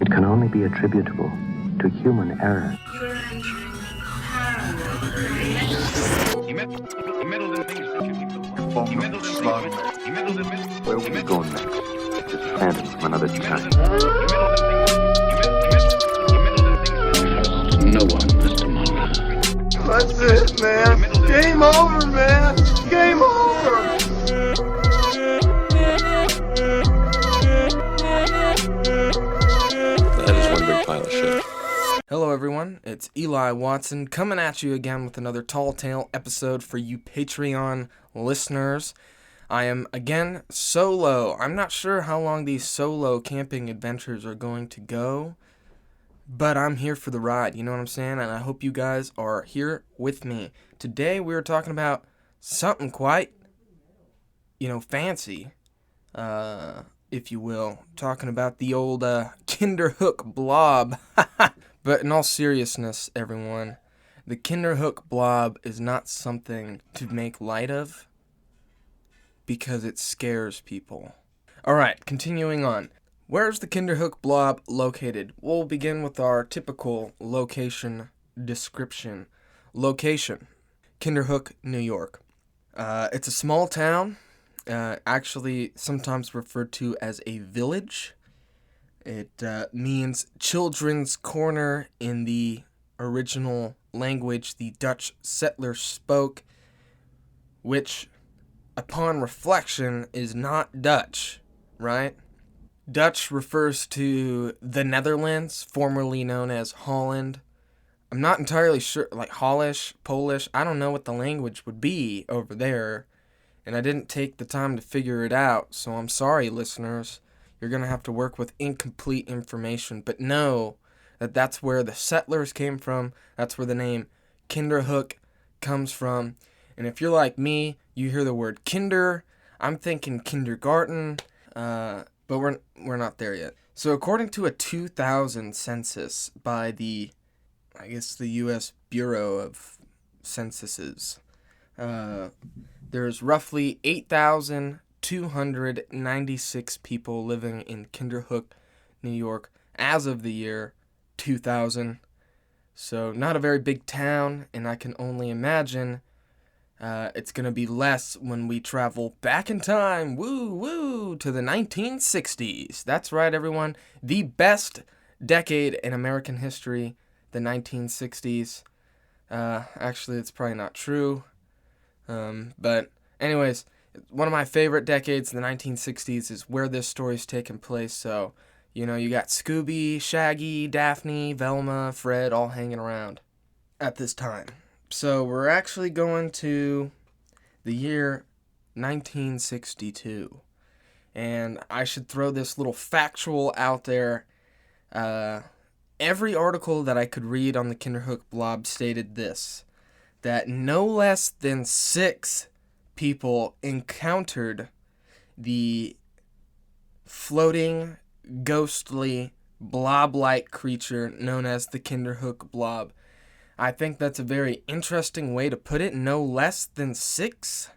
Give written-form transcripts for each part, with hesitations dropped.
It can only be attributable to human error. You're entering paranormal. He meddled in things that you keep before. He meddled in Slug. things. He meddled in things. Where will we go next? Just phantom from another time. No one, Mr. Muller. That's it, man. Game over, man. Game over. That is one big pile of shit. Hello everyone, it's Eli Watson coming at you again with another Tall Tale episode for you Patreon listeners. I am again solo. I'm not sure how long these solo camping adventures are going to go, but I'm here for the ride, you know what I'm saying? And I hope you guys are here with me. Today we're talking about something quite, fancy, if you will. Talking about the old Kinderhook Blob. But in all seriousness, everyone, the Kinderhook Blob is not something to make light of because it scares people. Alright, continuing on. Where's the Kinderhook Blob located? We'll begin with our typical location description. Location, Kinderhook, New York. It's a small town, actually sometimes referred to as a village. It means children's corner in the original language the Dutch settlers spoke, which, upon reflection, is not Dutch, right? Dutch refers to the Netherlands, formerly known as Holland. I'm not entirely sure, like Hollish, Polish, I don't know what the language would be over there, and I didn't take the time to figure it out, so I'm sorry, listeners. You're going to have to work with incomplete information, but know that that's where the settlers came from. That's where the name Kinderhook comes from. And if you're like me, you hear the word kinder, I'm thinking kindergarten, but we're not there yet. So according to a 2000 census by the U.S. Bureau of Censuses, there's roughly 8,296 people living in Kinderhook, New York, as of the year 2000. So not a very big town, and I can only imagine it's going to be less when we travel back in time, to the 1960s. That's right, everyone. The best decade in American history, the 1960s. Actually, it's probably not true. But anyways, one of my favorite decades, the 1960s, is where this story's taking place. So, you got Scooby, Shaggy, Daphne, Velma, Fred all hanging around at this time. So we're actually going to the year 1962. And I should throw this little factual out there. Every article that I could read on the Kinderhook Blob stated this, that no less than 6 people encountered the floating, ghostly, blob-like creature known as the Kinderhook Blob. I think that's a very interesting way to put it, no less than 6.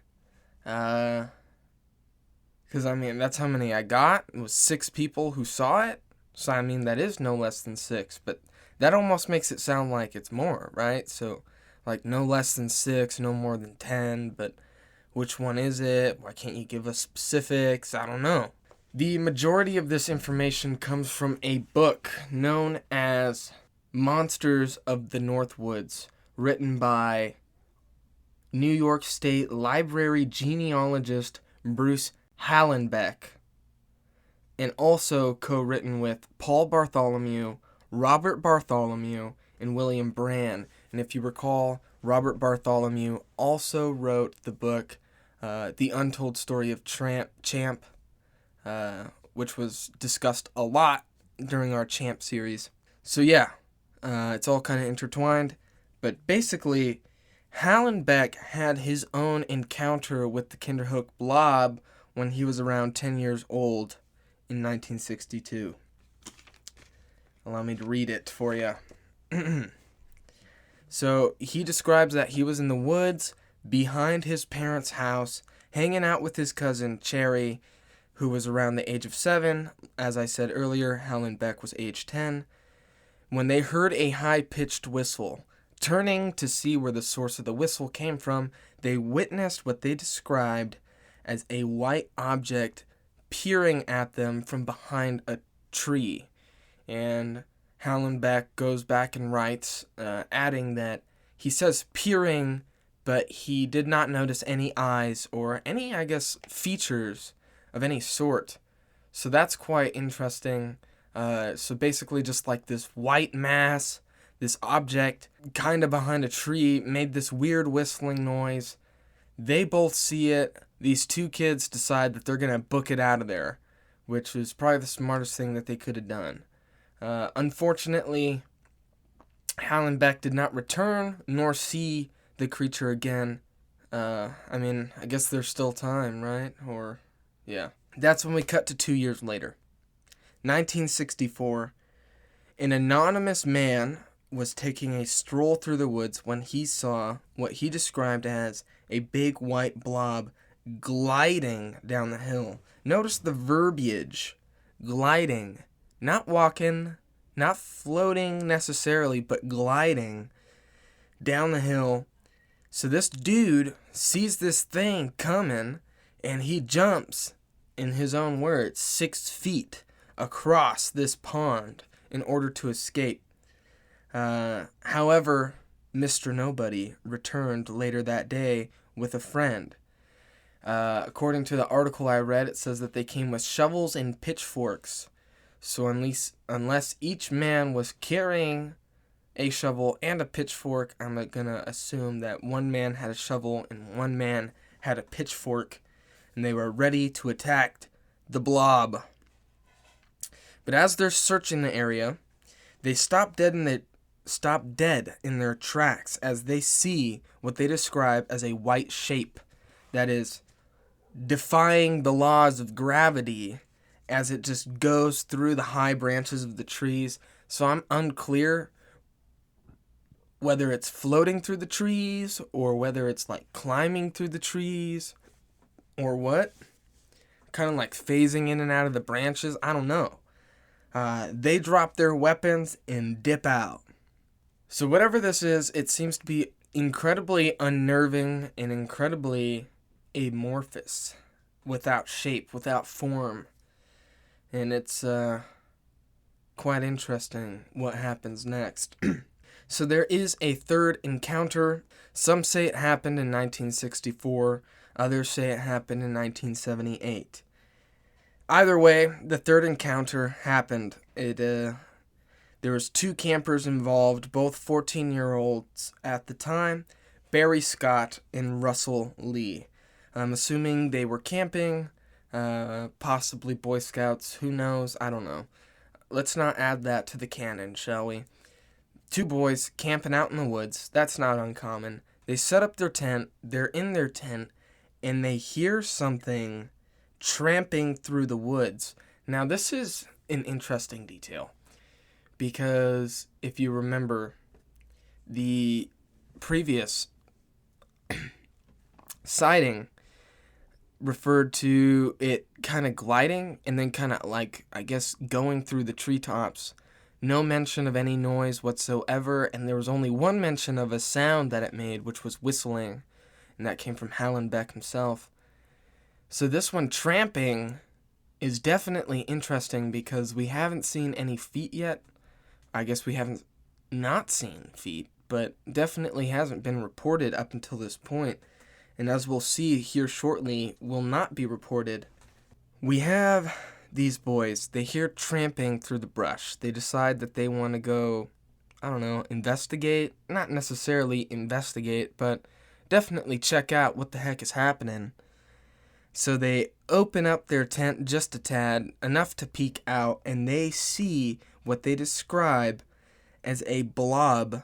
Because, that's how many I got. It was 6 people who saw it. So, that is no less than 6. But that almost makes it sound like it's more, right? So, like, no less than 6, no more than 10, but which one is it? Why can't you give us specifics? I don't know. The majority of this information comes from a book known as Monsters of the Northwoods, written by New York State Library genealogist Bruce Hallenbeck, and also co-written with Paul Bartholomew, Robert Bartholomew, and William Brand. And if you recall, Robert Bartholomew also wrote the book The Untold Story of Champ, which was discussed a lot during our Champ series. So yeah, it's all kind of intertwined. But basically, Hallenbeck had his own encounter with the Kinderhook Blob when he was around 10 years old in 1962. Allow me to read it for you. So he describes that he was in the woods behind his parents' house, hanging out with his cousin, Cherry, who was around the age of 7. As I said earlier, Helen Beck was age 10. When they heard a high-pitched whistle, turning to see where the source of the whistle came from, they witnessed what they described as a white object peering at them from behind a tree. And Helen Beck goes back and writes, adding that he says peering, but he did not notice any eyes or any, I guess, features of any sort. So that's quite interesting. So basically just like this white mass, this object kind of behind a tree made this weird whistling noise. They both see it. These two kids decide that they're going to book it out of there, which was probably the smartest thing that they could have done. Unfortunately, Helen Beck did not return nor see the creature again. I guess there's still time, right? Or, yeah. That's when we cut to 2 years later. 1964. An anonymous man was taking a stroll through the woods when he saw what he described as a big white blob gliding down the hill. Notice the verbiage. Gliding. Not walking, not floating necessarily, but gliding down the hill. So this dude sees this thing coming, and he jumps, in his own words, 6 feet across this pond in order to escape. However, Mr. Nobody returned later that day with a friend. According to the article I read, it says that they came with shovels and pitchforks. So unless each man was carrying a shovel and a pitchfork, I'm going to assume that one man had a shovel and one man had a pitchfork, and they were ready to attack the blob. But as they're searching the area, they stop dead in their tracks as they see what they describe as a white shape that is defying the laws of gravity as it just goes through the high branches of the trees. So I'm unclear whether it's floating through the trees or whether it's like climbing through the trees or what. Kind of like phasing in and out of the branches. I don't know. They drop their weapons and dip out. So whatever this is, it seems to be incredibly unnerving and incredibly amorphous, without shape, without form. And it's quite interesting what happens next. So there is a third encounter. Some say it happened in 1964. Others say it happened in 1978. Either way, the third encounter happened. There was 2 campers involved, both 14-year-olds at the time, Barry Scott and Russell Lee. I'm assuming they were camping, possibly Boy Scouts, who knows, I don't know. Let's not add that to the canon, shall we? 2 boys camping out in the woods, that's not uncommon. They set up their tent, they're in their tent, and they hear something tramping through the woods. Now, this is an interesting detail, because if you remember, the previous sighting referred to it kind of gliding and then kind of like, I guess, going through the treetops. No mention of any noise whatsoever, and there was only one mention of a sound that it made, which was whistling, and that came from Helen Beck himself. So this one, tramping, is definitely interesting because we haven't seen any feet yet. I guess we haven't not seen feet, but definitely hasn't been reported up until this point. And as we'll see here shortly, will not be reported. We have these boys. They hear tramping through the brush. They decide that they want to go, I don't know, investigate. Not necessarily investigate, but definitely check out what the heck is happening. So they open up their tent just a tad, enough to peek out, and they see what they describe as a blob,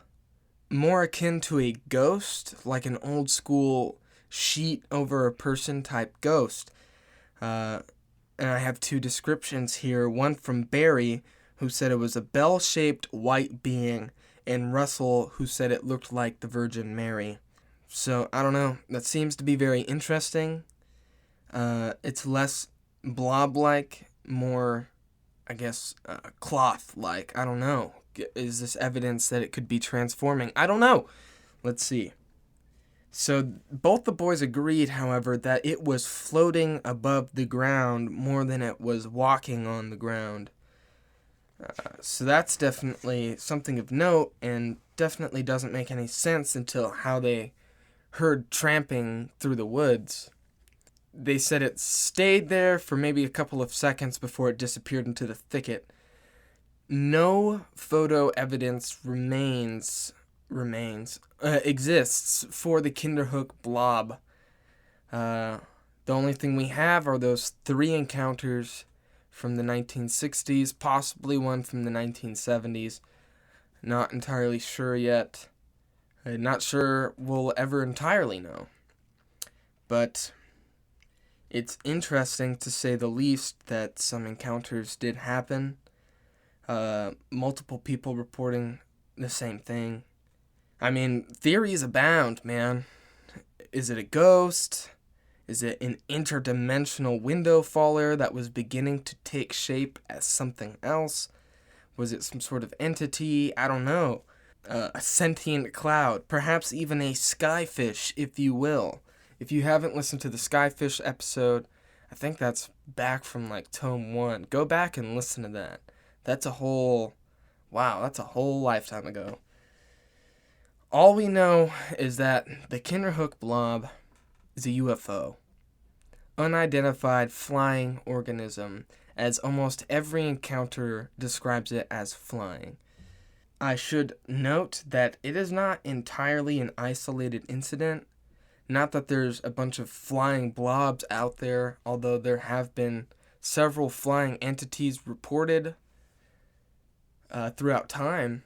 more akin to a ghost, like an old school sheet over a person type ghost. And I have 2 descriptions here, one from Barry, who said it was a bell-shaped white being, and Russell, who said it looked like the Virgin Mary. So, I don't know, that seems to be very interesting. It's less blob-like, more, I guess, cloth-like. I don't know. Is this evidence that it could be transforming? I don't know. Let's see. So both the boys agreed, however, that it was floating above the ground more than it was walking on the ground. So that's definitely something of note, and definitely doesn't make any sense until how they heard tramping through the woods. They said it stayed there for maybe a couple of seconds before it disappeared into the thicket. No photo evidence exists for the Kinderhook Blob. The only thing we have are those 3 encounters from the 1960s, possibly one from the 1970s. Not entirely sure yet. Not sure we'll ever entirely know. But it's interesting, to say the least, that some encounters did happen. Multiple people reporting the same thing. I mean, theories abound, man. Is it a ghost? Is it an interdimensional window faller that was beginning to take shape as something else? Was it some sort of entity? I don't know. A sentient cloud. Perhaps even a skyfish, if you will. If you haven't listened to the skyfish episode, I think that's back from like tome 1. Go back and listen to that. That's a whole lifetime ago. All we know is that the Kinderhook Blob is a UFO. Unidentified flying organism, as almost every encounter describes it as flying. I should note that it is not entirely an isolated incident. Not that there's a bunch of flying blobs out there, although there have been several flying entities reported throughout time.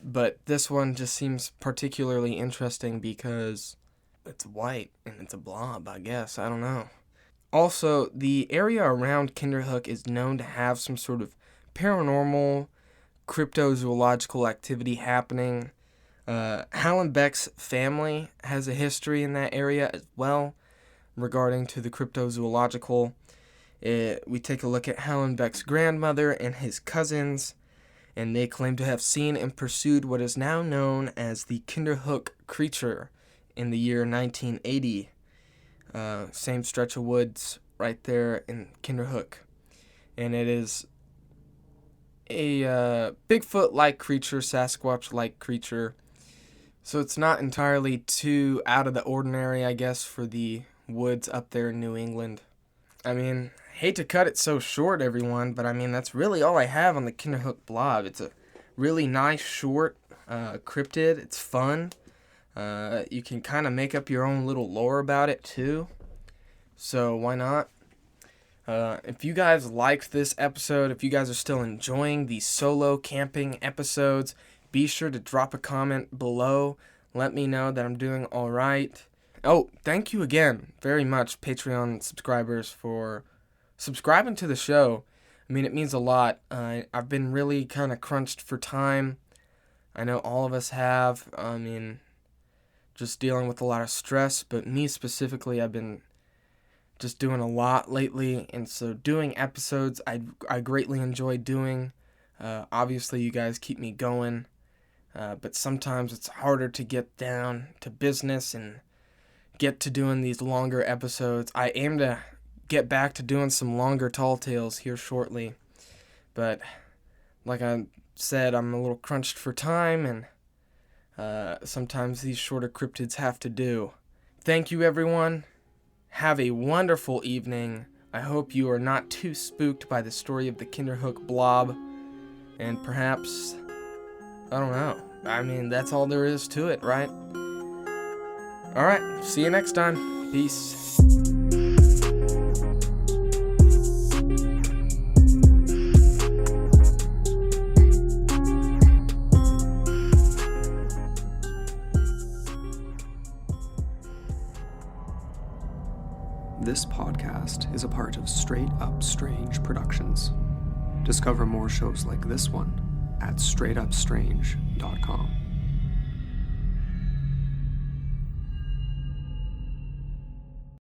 But this one just seems particularly interesting because it's white and it's a blob, I guess. I don't know. Also, the area around Kinderhook is known to have some sort of paranormal, cryptozoological activity happening. Hallenbeck's family has a history in that area as well regarding to the cryptozoological. We take a look at Hallenbeck's grandmother and his cousins, and they claim to have seen and pursued what is now known as the Kinderhook creature in the year 1980. Same stretch of woods right there in Kinderhook. And it is a Bigfoot-like creature, Sasquatch-like creature. So it's not entirely too out of the ordinary, I guess, for the woods up there in New England. I mean, hate to cut it so short, everyone, but I mean, that's really all I have on the Kinderhook Blob. It's a really nice, short cryptid. It's fun. You can kind of make up your own little lore about it, too. So why not? If you guys liked this episode, if you guys are still enjoying the solo camping episodes, be sure to drop a comment below. Let me know that I'm doing all right. Oh, thank you again very much, Patreon subscribers, for subscribing to the show. I mean, it means a lot. I've been really kind of crunched for time. I know all of us have. I mean, just dealing with a lot of stress, but me specifically, I've been just doing a lot lately, and so doing episodes I greatly enjoy doing. Obviously, you guys keep me going, but sometimes it's harder to get down to business and get to doing these longer episodes. I aim to get back to doing some longer tall tales here shortly, but like I said, I'm a little crunched for time, and sometimes these shorter cryptids have to do. Thank you, everyone. Have a wonderful evening. I hope you are not too spooked by the story of the Kinderhook Blob, and perhaps, I don't know. I mean, that's all there is to it, right? Alright, see you next time. Peace. This podcast is a part of Straight Up Strange Productions. Discover more shows like this one at straightupstrange.com.